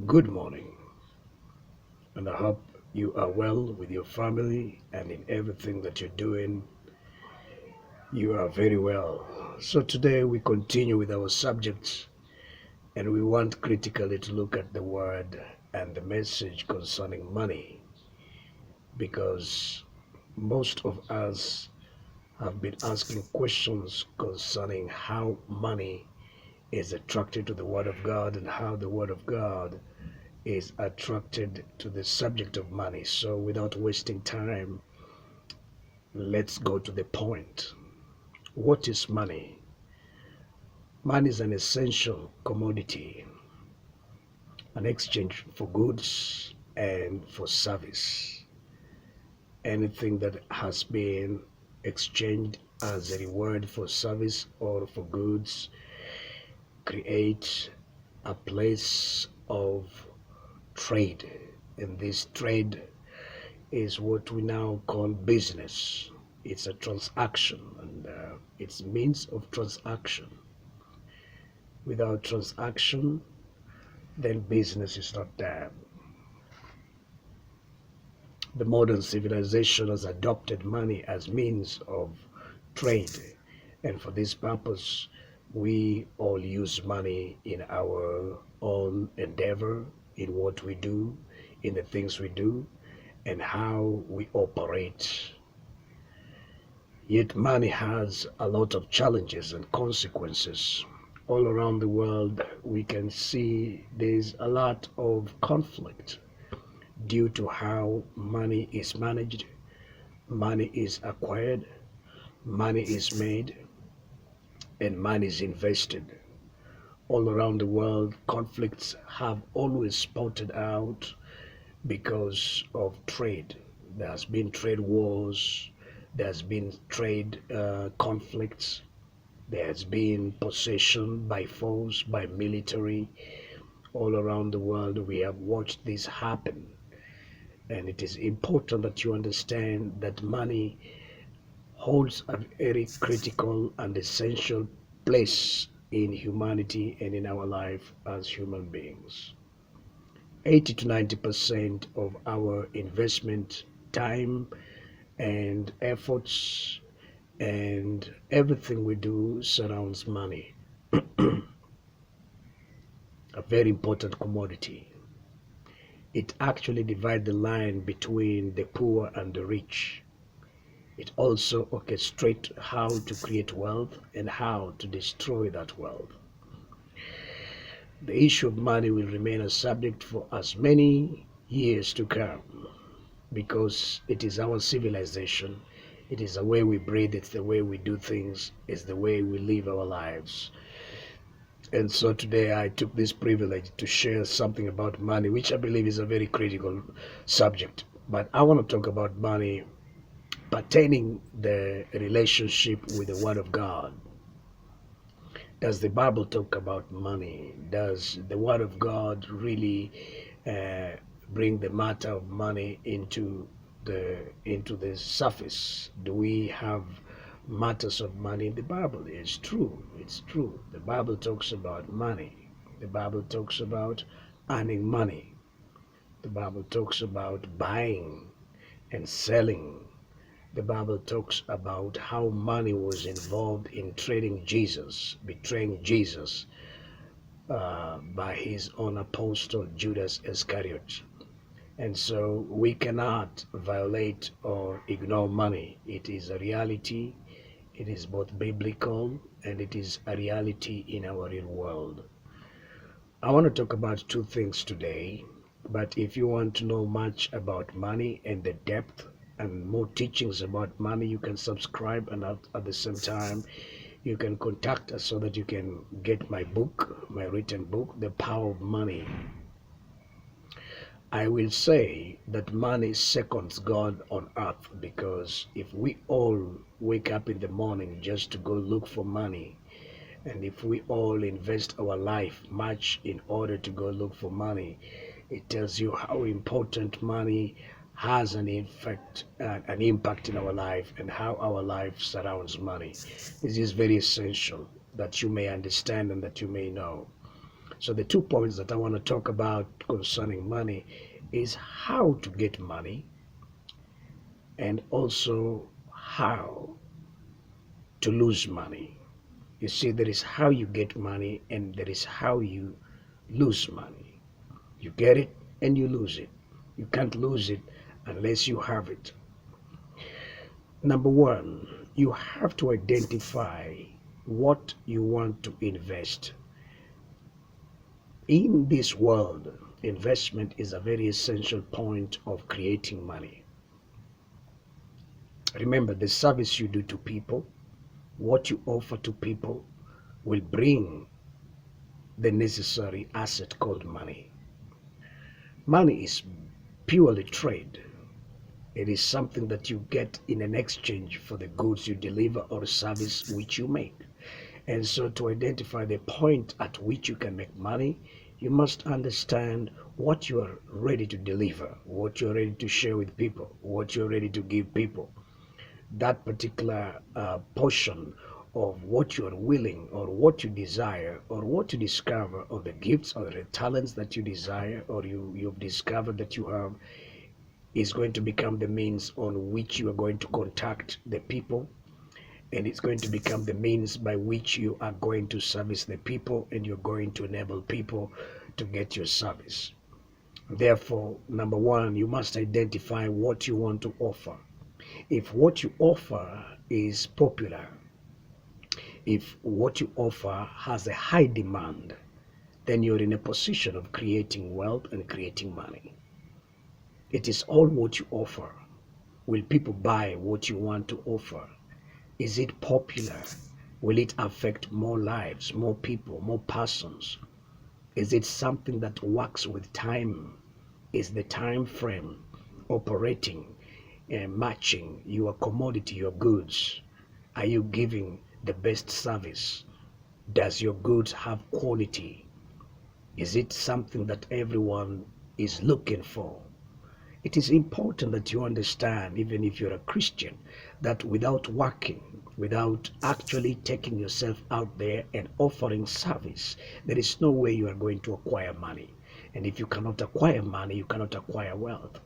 Good morning, and I hope you are well with your family and in everything that you're doing. You are very well. So, today we continue with our subjects, and we want critically to look at the word and the message concerning money because most of us have been asking questions concerning how money is attracted to the Word of God and how the Word of God is attracted to the subject of money. So, without wasting time, let's go to the point. What is money? Money is an essential commodity, an exchange for goods and for service. Anything that has been exchanged as a reward for service or for goods creates a place of trade. And this trade is what we now call business. It's a transaction and it's means of transaction. Without transaction, then business is not there. The modern civilization has adopted money as means of trade, and for this purpose, we all use money in our own endeavor, in what we do, in the things we do, and how we operate. Yet money has a lot of challenges and consequences. All around the world, we can see there's a lot of conflict due to how money is managed, money is acquired, money is made, and money is invested. All around the world, conflicts have always spouted out because of trade. There has been trade wars, there has been trade conflicts, there has been possession by force, by military. All around the world, we have watched this happen. And it is important that you understand that money holds a very critical and essential place in humanity and in our life as human beings. 80 to 90% of our investment, time, and efforts, and everything we do surrounds money, a very important commodity. It actually divides the line between the poor and the rich. It also orchestrates how to create wealth and how to destroy that wealth. The issue of money will remain a subject for as many years to come because it is our civilization, it is the way we breathe, it's the way we do things, it's the way we live our lives. And so today I took this privilege to share something about money, which I believe is a very critical subject. But I want to talk about money pertaining the relationship with the Word of God. Does the Bible talk about money? Does the Word of God really bring the matter of money into the surface? Do we have matters of money in the Bible? It's true. It's true. The Bible talks about money. The Bible talks about earning money. The Bible talks about buying and selling. The Bible talks about how money was involved in trading Jesus, betraying Jesus by his own apostle Judas Iscariot. And so we cannot violate or ignore money. It is a reality. It is both biblical and it is a reality in our real world. I want to talk about two things today, but if you want to know much about money and the depth and more teachings about money, you can subscribe, and at the same time you can contact us so that you can get my book, my written book, The Power of Money. I will say that money seconds God on earth, because if we all wake up in the morning just to go look for money, and if we all invest our life much in order to go look for money, it tells you how important money has an impact in our life and how our life surrounds money. This is very essential that you may understand and that you may know. So the 2 points that I want to talk about concerning money is how to get money, and also how to lose money. You see, there is how you get money and there is how you lose money. You get it and you lose it. You can't lose it unless you have it. Number one, you have to identify what you want to invest. In this world, investment is a very essential point of creating money. Remember, the service you do to people, what you offer to people, will bring the necessary asset called money. Money is purely trade. It is something that you get in an exchange for the goods you deliver or service which you make. And so to identify the point at which you can make money, you must understand what you are ready to deliver, what you're ready to share with people, what you're ready to give people. That particular portion of what you are willing or what you desire or what you discover, or the gifts or the talents that you desire or you've discovered that you have, is going to become the means on which you are going to contact the people, and it's going to become the means by which you are going to service the people, and you're going to enable people to get your service. Therefore, number one, you must identify what you want to offer. If what you offer is popular, if what you offer has a high demand, then you're in a position of creating wealth and creating money. It is all what you offer. Will people buy what you want to offer? Is it popular? Will it affect more lives, more people, more persons? Is it something that works with time? Is the time frame operating and matching your commodity, your goods? Are you giving the best service? Does your goods have quality? Is it something that everyone is looking for? It is important that you understand, even if you're a Christian, that without working, without actually taking yourself out there and offering service, there is no way you are going to acquire money. And if you cannot acquire money, you cannot acquire wealth.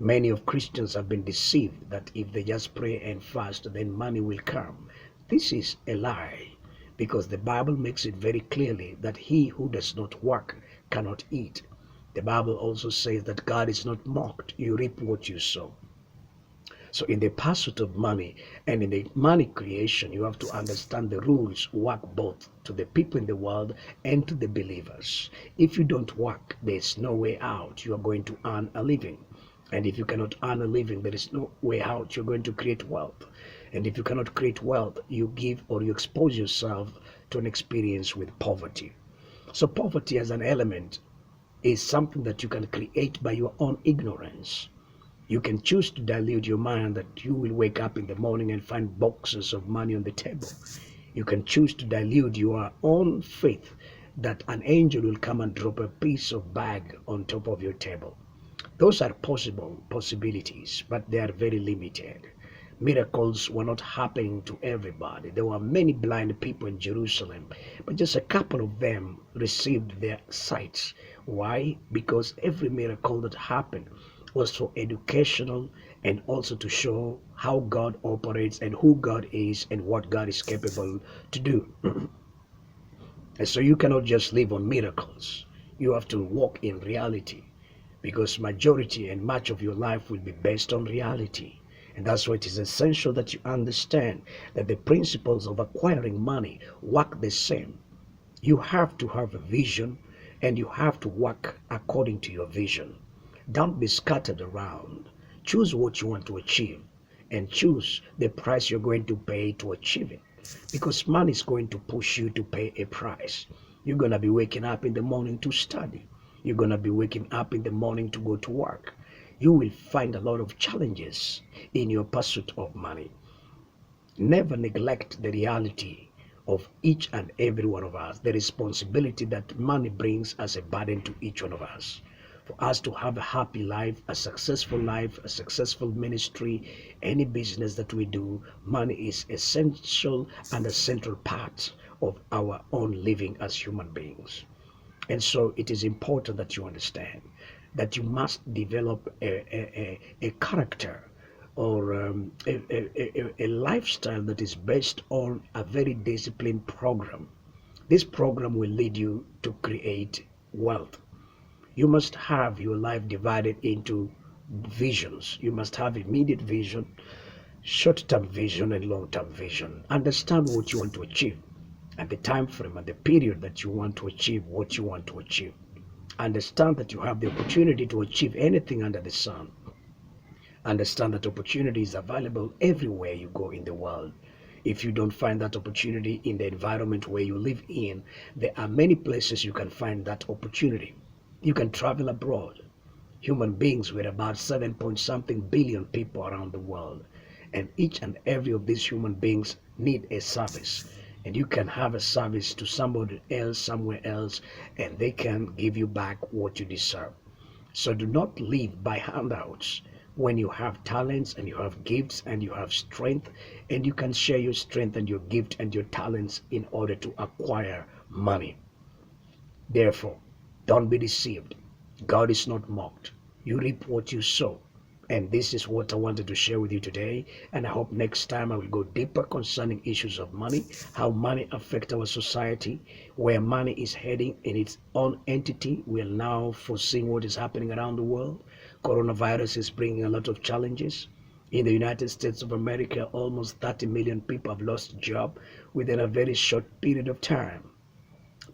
Many of Christians have been deceived that if they just pray and fast, then money will come. This is a lie, because the Bible makes it very clearly that he who does not work cannot eat. The Bible also says that God is not mocked. You reap what you sow. So in the pursuit of money and in the money creation, you have to understand the rules work both to the people in the world and to the believers. If you don't work, there's no way out. You are going to earn a living. And if you cannot earn a living, there is no way out. You're going to create wealth. And if you cannot create wealth, you give or you expose yourself to an experience with poverty. So poverty as an element is something that you can create by your own ignorance. You can choose to delude your mind that you will wake up in the morning and find boxes of money on the table. You can choose to delude your own faith that an angel will come and drop a piece of bag on top of your table. Those are possibilities, but they are very limited. Miracles were not happening to everybody. There were many blind people in Jerusalem, but just a couple of them received their sights. Why? Because every miracle that happened was for educational and also to show how God operates and who God is and what God is capable to do. And so you cannot just live on miracles. You have to walk in reality, because majority and much of your life will be based on reality. And that's why it is essential that you understand that the principles of acquiring money work the same. You have to have a vision and you have to work according to your vision. Don't be scattered around. Choose what you want to achieve and choose the price you're going to pay to achieve it. Because money is going to push you to pay a price. You're going to be waking up in the morning to study. You're going to be waking up in the morning to go to work. You will find a lot of challenges in your pursuit of money. Never neglect the reality of each and every one of us, the responsibility that money brings as a burden to each one of us. For us to have a happy life, a successful ministry, any business that we do, money is essential and a central part of our own living as human beings. And so it is important that you understand that you must develop a character or a lifestyle that is based on a very disciplined program. This program will lead you to create wealth. You must have your life divided into visions. You must have immediate vision, short-term vision, and long-term vision. Understand what you want to achieve at the time frame, at the period that you want to achieve what you want to achieve. Understand that you have the opportunity to achieve anything under the sun. Understand that opportunity is available everywhere you go in the world. If you don't find that opportunity in the environment where you live in, there are many places you can find that opportunity. You can travel abroad. Human beings with about 7 point something billion people around the world. And each and every of these human beings need a service. And you can have a service to somebody else somewhere else, and they can give you back what you deserve. So do not live by handouts. When you have talents and you have gifts and you have strength, and you can share your strength and your gift and your talents in order to acquire money. Therefore, don't be deceived. God is not mocked. You reap what you sow. And this is what I wanted to share with you today. And I hope next time I will go deeper concerning issues of money, how money affects our society, where money is heading in its own entity. We are now foreseeing what is happening around the world. Coronavirus is bringing a lot of challenges. In the United States of America, almost 30 million people have lost job within a very short period of time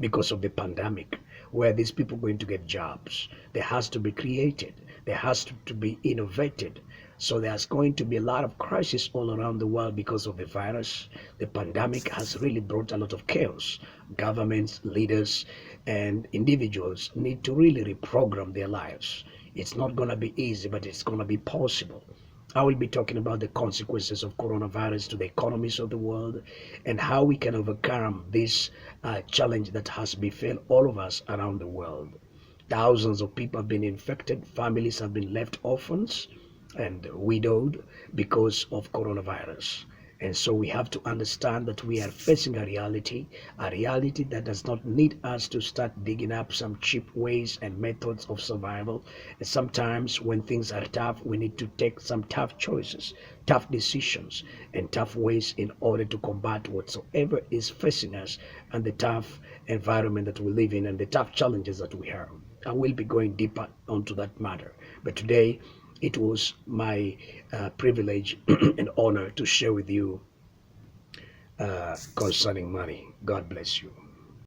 because of the pandemic. Where these people are going to get jobs? There has to be created. There has to be innovated. So there's going to be a lot of crisis all around the world because of the virus. The pandemic has really brought a lot of chaos. Governments, leaders, and individuals need to really reprogram their lives. It's not going to be easy, but it's going to be possible. I will be talking about the consequences of coronavirus to the economies of the world and how we can overcome this challenge that has befell all of us around the world. Thousands of people have been infected, families have been left orphans and widowed because of coronavirus. And so we have to understand that we are facing a reality that does not need us to start digging up some cheap ways and methods of survival. And sometimes when things are tough, we need to take some tough choices, tough decisions, and tough ways in order to combat whatsoever is facing us and the tough environment that we live in and the tough challenges that we have. I will be going deeper onto that matter. But today, it was my privilege and honor to share with you concerning money. God bless you.